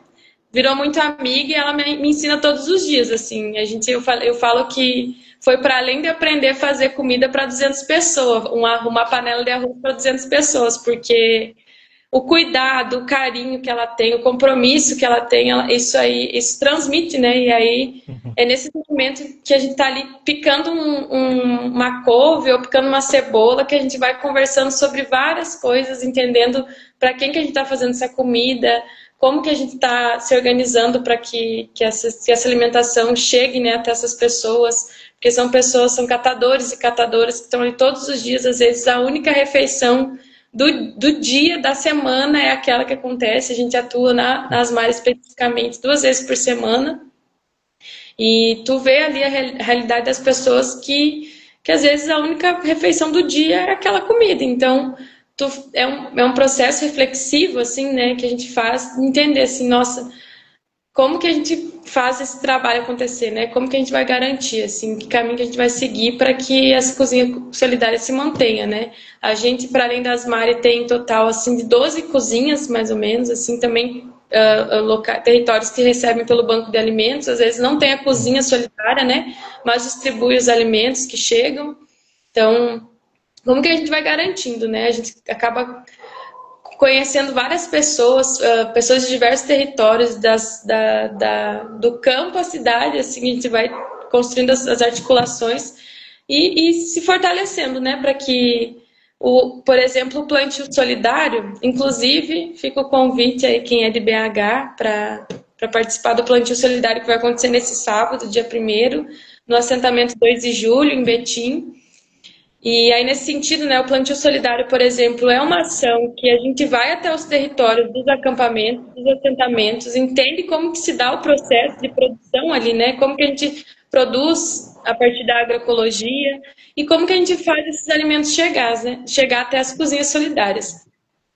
virou muito amiga e ela me ensina todos os dias, assim. Eu falo que foi para além de aprender a fazer comida para 200 pessoas, uma panela de arroz para 200 pessoas, porque o cuidado, o carinho que ela tem, o compromisso que ela tem, isso transmite, né? E aí Uhum. é nesse momento que a gente tá ali picando uma couve ou picando uma cebola que a gente vai conversando sobre várias coisas, entendendo para quem que a gente está fazendo essa comida, como que a gente está se organizando para que essa alimentação chegue, né, até essas pessoas, porque são pessoas, são catadores e catadoras que estão ali todos os dias, às vezes a única refeição do dia, da semana é aquela que acontece. A gente atua na Asmar especificamente 2 vezes por semana, e tu vê ali a realidade das pessoas que às vezes a única refeição do dia é aquela comida. Então, é um processo reflexivo, assim, né, que a gente faz entender, assim, nossa, como que a gente faz esse trabalho acontecer, né? Como que a gente vai garantir, assim, que caminho que a gente vai seguir para que essa cozinha solidária se mantenha, né? A gente, para além das Mari, tem em total, assim, de 12 cozinhas, mais ou menos, assim, também territórios que recebem pelo Banco de Alimentos, às vezes não tem a cozinha solidária, né? Mas distribui os alimentos que chegam. Então, como que a gente vai garantindo, né? A gente acaba conhecendo várias pessoas, pessoas de diversos territórios, do campo à cidade, assim, a gente vai construindo as articulações e se fortalecendo, né, para que, por exemplo, o plantio solidário, inclusive, fica o convite aí, quem é de BH, para participar do plantio solidário que vai acontecer nesse sábado, dia 1º, no assentamento 2 de julho, em Betim. E aí, nesse sentido, né, o plantio solidário, por exemplo, é uma ação que a gente vai até os territórios dos acampamentos, dos assentamentos, entende como que se dá o processo de produção ali, né, como que a gente produz a partir da agroecologia e como que a gente faz esses alimentos chegar até as cozinhas solidárias.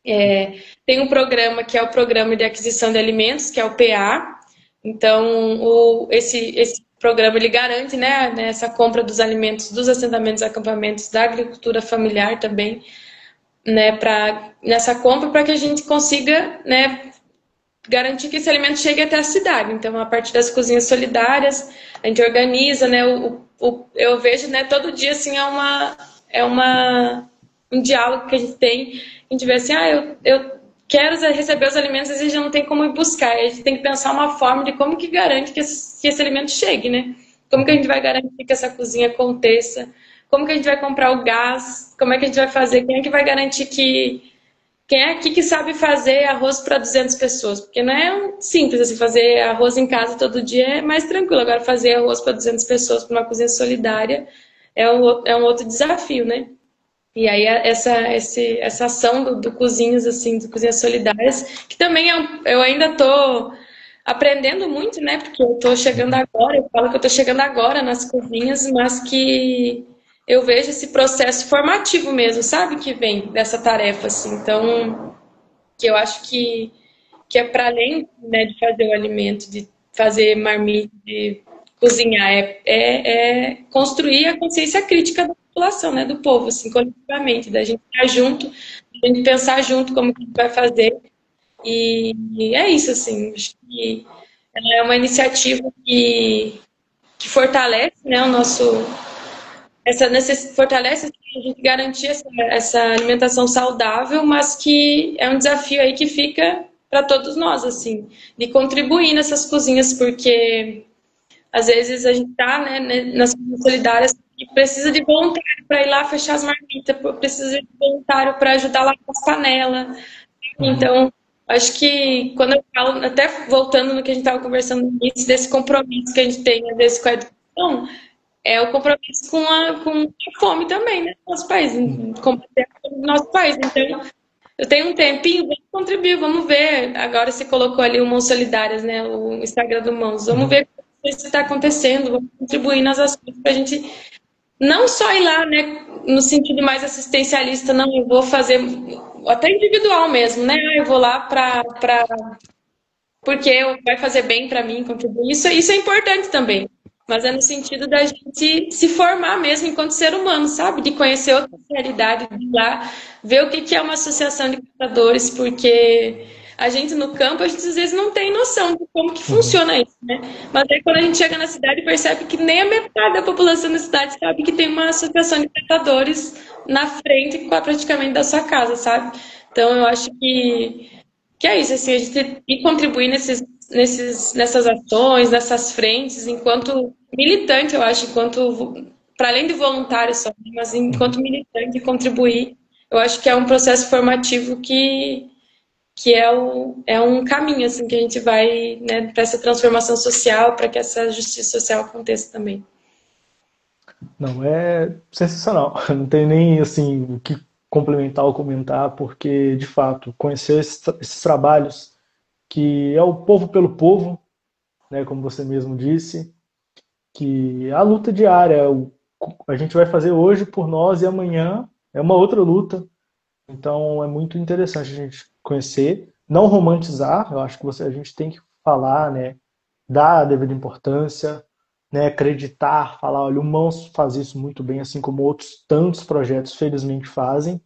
Tem um programa que é o Programa de Aquisição de Alimentos, que é o PA. Então, esse programa ele garante, né, essa compra dos alimentos dos assentamentos e acampamentos da agricultura familiar também, né, nessa compra para que a gente consiga, né, garantir que esse alimento chegue até a cidade. Então, a partir das cozinhas solidárias, a gente organiza, né, eu vejo, né, todo dia assim um diálogo que a gente tem. A gente vê assim, eu quero receber os alimentos, às vezes já não tem como ir buscar. A gente tem que pensar uma forma de como que garante que esse alimento chegue, né? Como que a gente vai garantir que essa cozinha aconteça? Como que a gente vai comprar o gás? Como é que a gente vai fazer? Quem é que vai garantir que... Quem é aqui que sabe fazer arroz para 200 pessoas? Porque não é simples assim, fazer arroz em casa todo dia é mais tranquilo. Agora, fazer arroz para 200 pessoas para uma cozinha solidária é um outro desafio, né? E aí essa ação do Cozinhas, assim, do Cozinhas Solidárias, que também eu ainda estou aprendendo muito, né? Porque eu estou chegando agora, eu falo que eu estou chegando agora nas cozinhas, mas que eu vejo esse processo formativo mesmo, sabe? Que vem dessa tarefa, assim. Então, que eu acho que é para além, né, de fazer o alimento, de fazer marmita, de cozinhar, é construir a consciência crítica da população, né, do povo, assim, coletivamente, da gente estar junto, da gente pensar junto como que a gente vai fazer. E é isso, assim, acho que ela é uma iniciativa que fortalece, né, o nosso... fortalece assim, a gente garantir essa alimentação saudável, mas que é um desafio aí que fica para todos nós, assim, de contribuir nessas cozinhas, porque às vezes a gente está, né, nas cozinhas solidárias e precisa de voluntário para ir lá fechar as marmitas, precisa de voluntário para ajudar lá com as panelas. Então, acho que quando eu falo, até voltando no que a gente estava conversando no início, desse compromisso que a gente tem, às vezes, com a educação, é o compromisso com a fome também, né, no nosso país, em combater a fome no nosso país. Então, eu tenho um tempinho, vamos contribuir, vamos ver. Agora você colocou ali o Mãos Solidárias, né, o Instagram do Mãos. Vamos ver o que está acontecendo, vamos contribuir nas ações para a gente não só ir lá, né, no sentido mais assistencialista, não, eu vou fazer, até individual mesmo, né, eu vou lá porque vai fazer bem para mim, contribuir. Isso é importante também. Mas é no sentido da gente se formar mesmo enquanto ser humano, sabe? De conhecer outra realidade, de ir lá ver o que é uma associação de catadores, porque a gente no campo, a gente às vezes não tem noção de como que funciona isso, né? Mas aí quando a gente chega na cidade, percebe que nem a metade da população da cidade sabe que tem uma associação de catadores na frente, praticamente da sua casa, sabe? Então eu acho que é isso, assim, a gente ir contribuir nessas ações, nessas frentes, enquanto militante, eu acho, para além de voluntário só, mas enquanto militante, contribuir, eu acho que é um processo formativo que é um caminho, assim, que a gente vai, né, para essa transformação social, para que essa justiça social aconteça também. Não, é sensacional. Não tem nem assim o que complementar ou comentar, porque de fato conhecer esses trabalhos que é o povo pelo povo, né, como você mesmo disse, que a luta diária, a gente vai fazer hoje por nós e amanhã é uma outra luta. Então é muito interessante a gente conhecer, não romantizar. Eu acho que a gente tem que falar, né, dar a devida importância, né, acreditar, falar, olha, o Mãos faz isso muito bem, assim como outros tantos projetos felizmente fazem,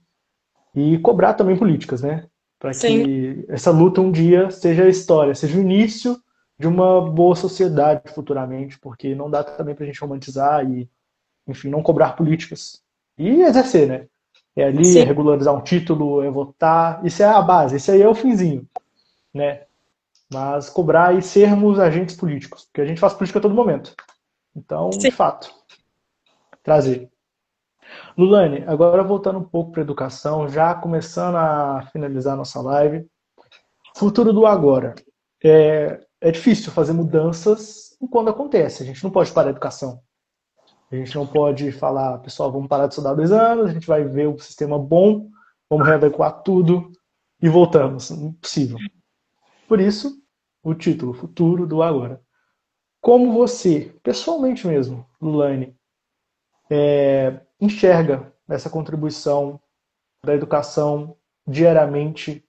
e cobrar também políticas, né, para Sim, que essa luta um dia seja a história, seja o início de uma boa sociedade futuramente, porque não dá também para a gente romantizar e, enfim, não cobrar políticas e exercer, né? É ali, é sim, regularizar um título, é votar, isso é a base, isso aí é o finzinho, né? Mas cobrar e sermos agentes políticos, porque a gente faz política a todo momento. Então, sim. de fato, trazer. Lulane, agora voltando um pouco para a educação, já começando a finalizar nossa live. Futuro do agora. É difícil fazer mudanças quando acontece. A gente não pode parar a educação. A gente não pode falar, pessoal, vamos parar de estudar 2 anos, a gente vai ver o sistema bom, vamos readequar tudo e voltamos. Impossível. Por isso, o título, Futuro do Agora. Como você, pessoalmente mesmo, Lulane, enxerga essa contribuição da educação diariamente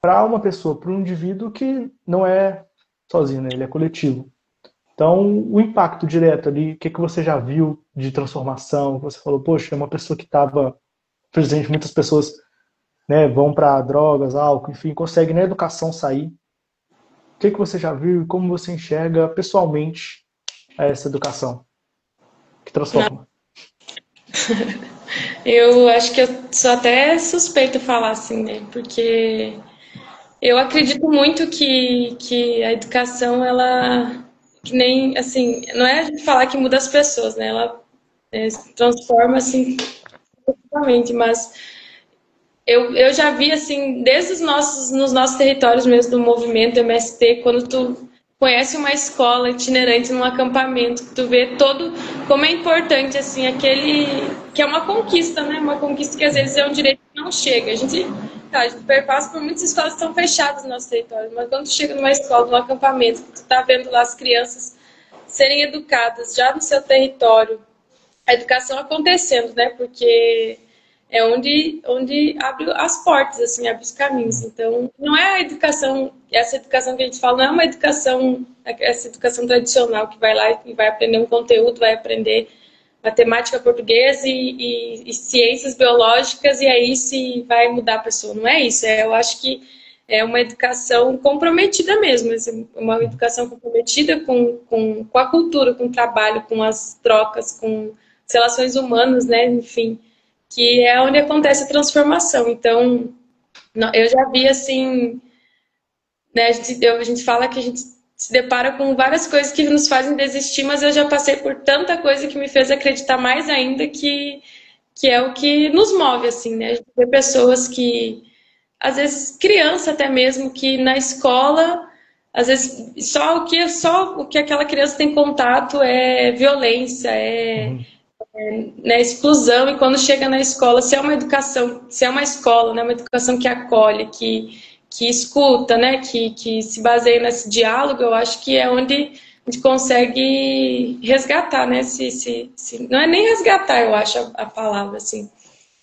para uma pessoa, para um indivíduo que não é sozinho, né? Ele é coletivo. Então, o impacto direto ali, o que que você já viu de transformação? Você falou, poxa, é uma pessoa que estava presente, muitas pessoas, né, vão para drogas, álcool, enfim, conseguem na educação sair. O que que você já viu e como você enxerga pessoalmente essa educação que Não, transforma? eu acho que eu sou até suspeita falar assim, né? Porque eu acredito muito que a educação, ela, que nem, assim, não é a gente falar que muda as pessoas, né? Ela se transforma, assim, totalmente, mas eu já vi, assim, desde nos nossos territórios mesmo do movimento MST, quando tu conhece uma escola itinerante num acampamento, tu vê todo, como é importante, assim, aquele, que é uma conquista, né? Uma conquista que às vezes é um direito que não chega. A gente perpassa por muitas escolas que estão fechadas no nosso território, mas quando tu chega numa escola, num acampamento, tu tá vendo lá as crianças serem educadas já no seu território, a educação acontecendo, né? Porque é onde abre as portas, assim, abre os caminhos. Então, não é a educação, essa educação que a gente fala, não é uma educação, essa educação tradicional que vai lá e vai aprender um conteúdo, vai aprender matemática, português e ciências biológicas e aí se vai mudar a pessoa. Não é isso. Eu acho que é uma educação comprometida mesmo, assim, uma educação comprometida com a cultura, com o trabalho, com as trocas, com as relações humanas, né? Enfim, que é onde acontece a transformação. Então, eu já vi assim, né? A gente fala que a gente se depara com várias coisas que nos fazem desistir, mas eu já passei por tanta coisa que me fez acreditar mais ainda que é o que nos move, assim, né? A gente vê pessoas que, às vezes, criança até mesmo, que na escola, às vezes, só o que aquela criança tem contato é violência, Uhum. né, exclusão, e quando chega na escola, se é uma educação, se é uma escola, né, uma educação que acolhe, que escuta, né, que se baseia nesse diálogo, eu acho que é onde a gente consegue resgatar, né, não é nem resgatar, eu acho a palavra, assim,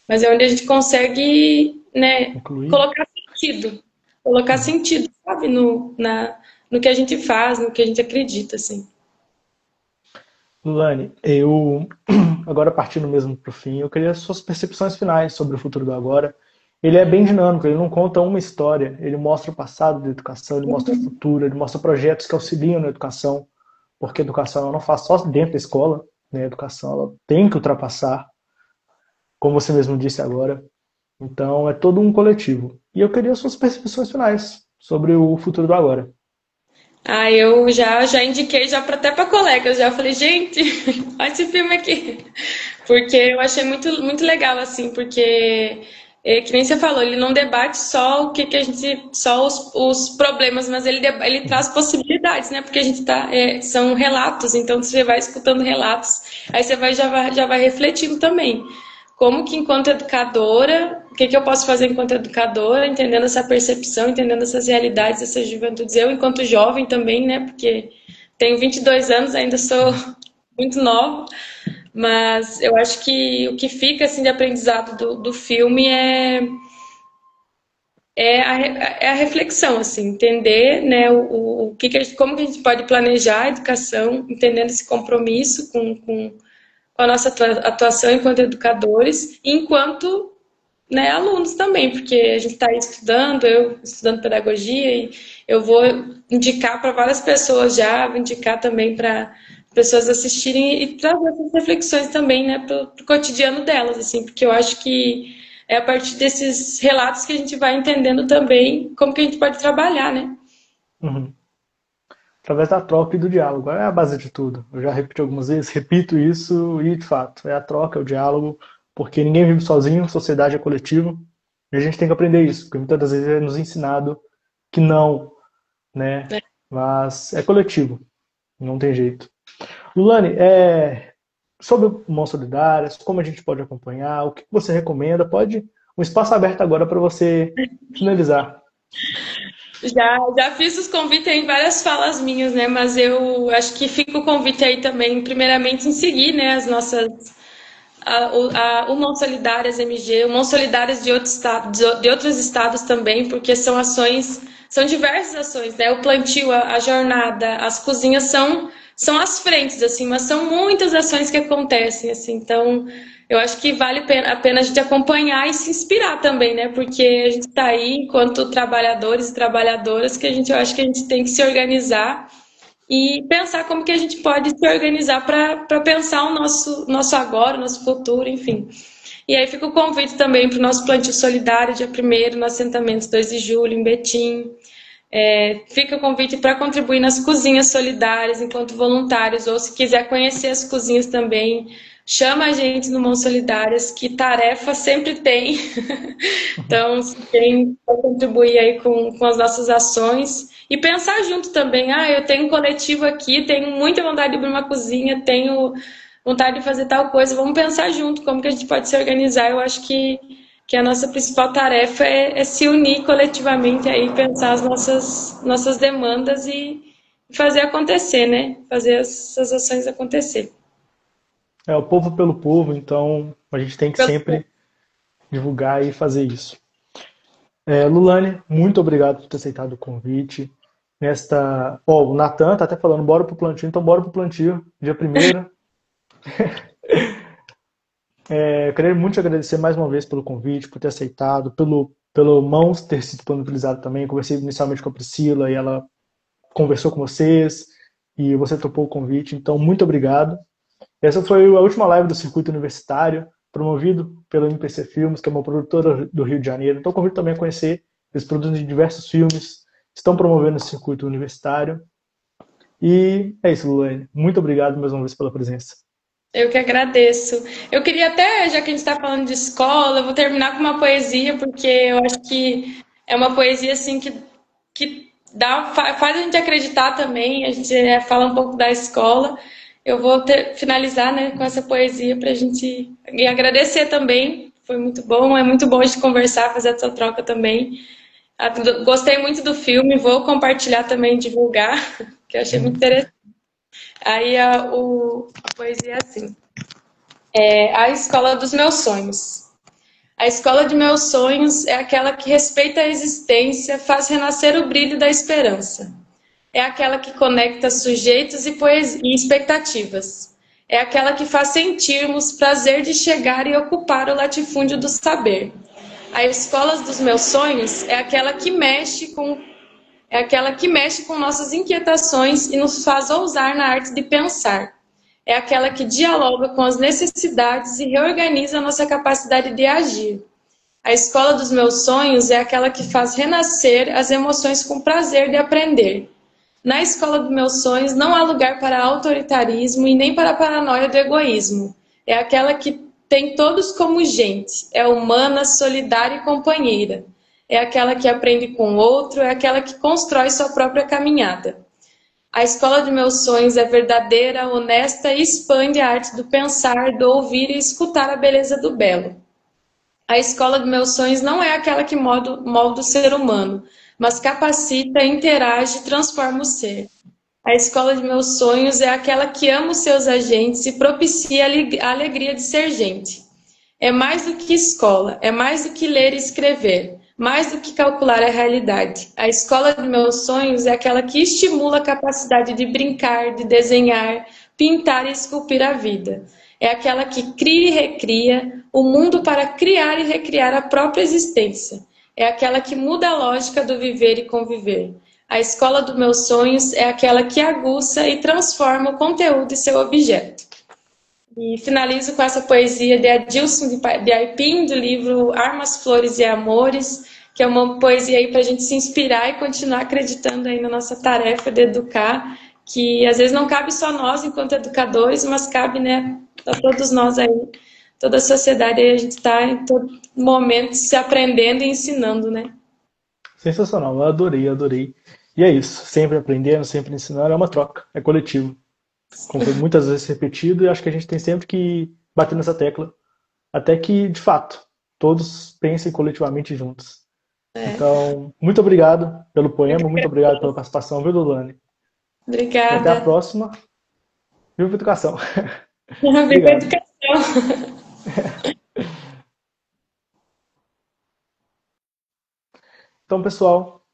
mas é onde a gente consegue, né, Concluir? colocar Uhum. sentido, sabe, no que a gente faz, no que a gente acredita, assim. Lulane, eu agora partindo mesmo para o fim, eu queria suas percepções finais sobre o futuro do agora. Ele é bem dinâmico, ele não conta uma história, ele mostra o passado da educação, ele mostra o futuro, ele mostra projetos que auxiliam na educação, porque a educação ela não faz só dentro da escola, né? A educação ela tem que ultrapassar, como você mesmo disse agora. Então é todo um coletivo. E eu queria suas percepções finais sobre o futuro do agora. Ah, eu já indiquei já até para colegas, já falei, gente, olha esse filme aqui. Porque eu achei muito legal, assim, porque que nem você falou, ele não debate só o que a gente, só os problemas, mas ele traz possibilidades, né? Porque a gente são relatos, então você vai escutando relatos, aí você já vai refletindo também. Como que enquanto educadora, o que eu posso fazer enquanto educadora, entendendo essa percepção, entendendo essas realidades, essas juventudes, eu enquanto jovem também, né? Porque tenho 22 anos, ainda sou muito nova. Mas eu acho que o que fica assim, de aprendizado do filme é a reflexão, assim, entender, né, como que a gente pode planejar a educação, entendendo esse compromisso com a nossa atuação enquanto educadores, enquanto, né, alunos também, porque a gente está estudando, eu estudando pedagogia, e eu vou indicar para várias pessoas já, vou indicar também para pessoas assistirem e trazer essas reflexões também, né, para o cotidiano delas, assim, porque eu acho que é a partir desses relatos que a gente vai entendendo também como que a gente pode trabalhar, né? Uhum. Através da troca e do diálogo. É a base de tudo. Eu já repeti algumas vezes, repito isso e, de fato, é a troca, é o diálogo, porque ninguém vive sozinho, sociedade é coletiva, e a gente tem que aprender isso, porque muitas das vezes é nos ensinado que não, né? Mas é coletivo, não tem jeito. Lulane, sobre o Mãos Solidárias, como a gente pode acompanhar, o que você recomenda? Um espaço aberto agora para você finalizar. Já fiz os convites em várias falas minhas, né? Mas eu acho que fica o convite aí também, primeiramente, em seguir, né, as nossas. O Mãos Solidárias MG, o Mãos Solidárias de outros estados também, porque são ações, são diversas ações, né? O plantio, a jornada, as cozinhas são as frentes, assim, mas são muitas ações que acontecem, assim. Então, eu acho que vale a pena a gente acompanhar e se inspirar também, né? Porque a gente está aí enquanto trabalhadores e trabalhadoras eu acho que a gente tem que se organizar e pensar como que a gente pode se organizar para pensar o nosso agora, o nosso futuro, enfim. E aí fica o convite também para o nosso plantio solidário, dia 1º, no assentamento 2 de julho, em Betim. Fica o convite para contribuir nas cozinhas solidárias enquanto voluntários, ou se quiser conhecer as cozinhas também, chama a gente no Mãos Solidárias, que tarefa sempre tem. Então, se tem para contribuir aí com as nossas ações e pensar junto também. Eu tenho um coletivo aqui, tenho muita vontade de abrir uma cozinha, tenho vontade de fazer tal coisa. Vamos pensar junto como que a gente pode se organizar. Eu acho que a nossa principal tarefa é se unir coletivamente aí, pensar as nossas demandas e fazer acontecer, né? Fazer essas ações acontecer. É o povo pelo povo, então a gente tem que sempre divulgar e fazer isso. Lulane, muito obrigado por ter aceitado o convite. O Natan tá até falando, bora pro plantio, então bora pro plantio, dia 1º. Eu queria muito te agradecer mais uma vez pelo convite, por ter aceitado, pelo Mãos ter sido disponibilizado também. Eu conversei inicialmente com a Priscila e ela conversou com vocês e você topou o convite, então muito obrigado. Essa foi a última live do Circuito Universitário, promovido pela MPC Filmes, que é uma produtora do Rio de Janeiro. Então convido também a conhecer, eles produzem diversos filmes, estão promovendo esse circuito universitário. E é isso, Luane. Muito obrigado mais uma vez pela presença. Eu que agradeço. Eu queria até, já que a gente está falando de escola, eu vou terminar com uma poesia, porque eu acho que é uma poesia assim que faz a gente acreditar também. A gente fala um pouco da escola. Eu vou finalizar, né, com essa poesia para a gente e agradecer também. Foi muito bom, é muito bom a gente conversar, fazer essa troca também. Gostei muito do filme, vou compartilhar também, divulgar, que eu achei muito interessante. Aí a poesia é assim. A escola dos meus sonhos. A escola de meus sonhos é aquela que respeita a existência, faz renascer o brilho da esperança. É aquela que conecta sujeitos e expectativas. É aquela que faz sentirmos prazer de chegar e ocupar o latifúndio do saber. A escola dos meus sonhos é aquela que mexe com nossas inquietações e nos faz ousar na arte de pensar. É aquela que dialoga com as necessidades e reorganiza a nossa capacidade de agir. A escola dos meus sonhos é aquela que faz renascer as emoções com prazer de aprender. Na escola dos meus sonhos não há lugar para autoritarismo e nem para a paranoia do egoísmo. É aquela que tem todos como gente, é humana, solidária e companheira. É aquela que aprende com o outro, é aquela que constrói sua própria caminhada. A escola de meus sonhos é verdadeira, honesta e expande a arte do pensar, do ouvir e escutar a beleza do belo. A escola de meus sonhos não é aquela que molda o ser humano, mas capacita, interage e transforma o ser. A escola de meus sonhos é aquela que ama os seus agentes e propicia a alegria de ser gente. É mais do que escola, é mais do que ler e escrever, mais do que calcular a realidade. A escola de meus sonhos é aquela que estimula a capacidade de brincar, de desenhar, pintar e esculpir a vida. É aquela que cria e recria o mundo para criar e recriar a própria existência. É aquela que muda a lógica do viver e conviver. A escola dos meus sonhos é aquela que aguça e transforma o conteúdo e seu objeto. E finalizo com essa poesia de Adilson de Aipim, do livro Armas, Flores e Amores, que é uma poesia aí para a gente se inspirar e continuar acreditando aí na nossa tarefa de educar, que às vezes não cabe só nós enquanto educadores, mas cabe, né, a todos nós aí, toda a sociedade aí, a gente está em todo momento se aprendendo e ensinando, né? Sensacional, eu adorei, adorei. E é isso, sempre aprendendo, sempre ensinando, é uma troca, é coletivo. Como foi muitas vezes repetido, e acho que a gente tem sempre que bater nessa tecla, até que, de fato, todos pensem coletivamente juntos. Então, muito obrigado pelo poema, muito obrigado pela participação, viu, Lulane? E até a Obrigada. próxima. Viva a educação! Viva a Obrigado. educação. Então, pessoal,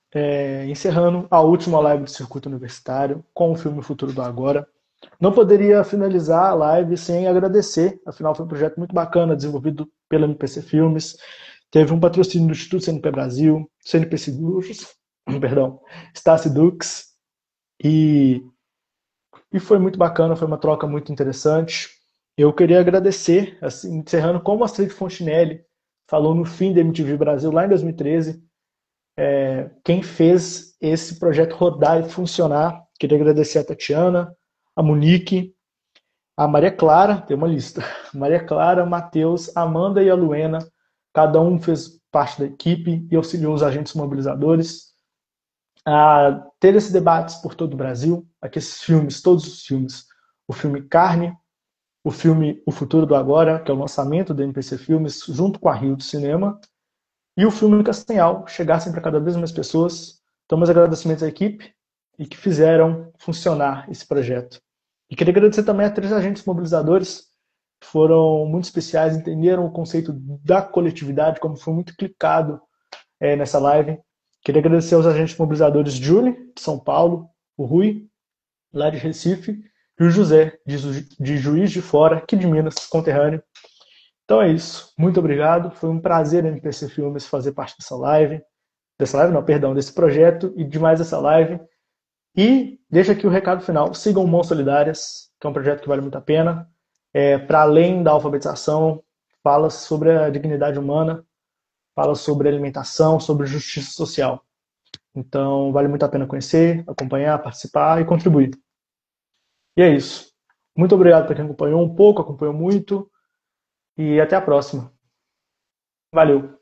encerrando a última live do Circuito Universitário com o filme O Futuro do Agora. Não poderia finalizar a live sem agradecer, afinal foi um projeto muito bacana, desenvolvido pela MPC Filmes, teve um patrocínio do Instituto CNP Brasil, CNP Seguros, perdão, Stasi Dux, e foi muito bacana, foi uma troca muito interessante. Eu queria agradecer, assim, encerrando, como a Astrid Fontinelli falou no fim da MTV Brasil, lá em 2013, quem fez esse projeto rodar e funcionar. Queria agradecer a Tatiana, a Monique, a Maria Clara, tem uma lista, Maria Clara, Matheus, Amanda e a Luena, cada um fez parte da equipe e auxiliou os agentes mobilizadores a ter esses debates por todo o Brasil, aqui esses filmes, todos os filmes, o filme Carne, o filme O Futuro do Agora, que é o lançamento da MPC Filmes, junto com a Rio do Cinema, e o filme Castanhal, chegassem para cada vez mais pessoas. Então, meus agradecimentos à equipe e que fizeram funcionar esse projeto. E queria agradecer também a 3 agentes mobilizadores, que foram muito especiais, entenderam o conceito da coletividade, como foi muito clicado nessa live. Queria agradecer aos agentes mobilizadores Julie, de São Paulo, o Rui, lá de Recife, e o José, de Juiz de Fora, aqui de Minas, conterrâneo. Então é isso. Muito obrigado. Foi um prazer, MPC Filmes, fazer parte dessa live. Desse projeto e de mais essa live. E deixa aqui o recado final. Sigam Mãos Solidárias, que é um projeto que vale muito a pena. Para além da alfabetização, fala sobre a dignidade humana, fala sobre alimentação, sobre justiça social. Então, vale muito a pena conhecer, acompanhar, participar e contribuir. E é isso. Muito obrigado para quem acompanhou um pouco, acompanhou muito. E até a próxima. Valeu!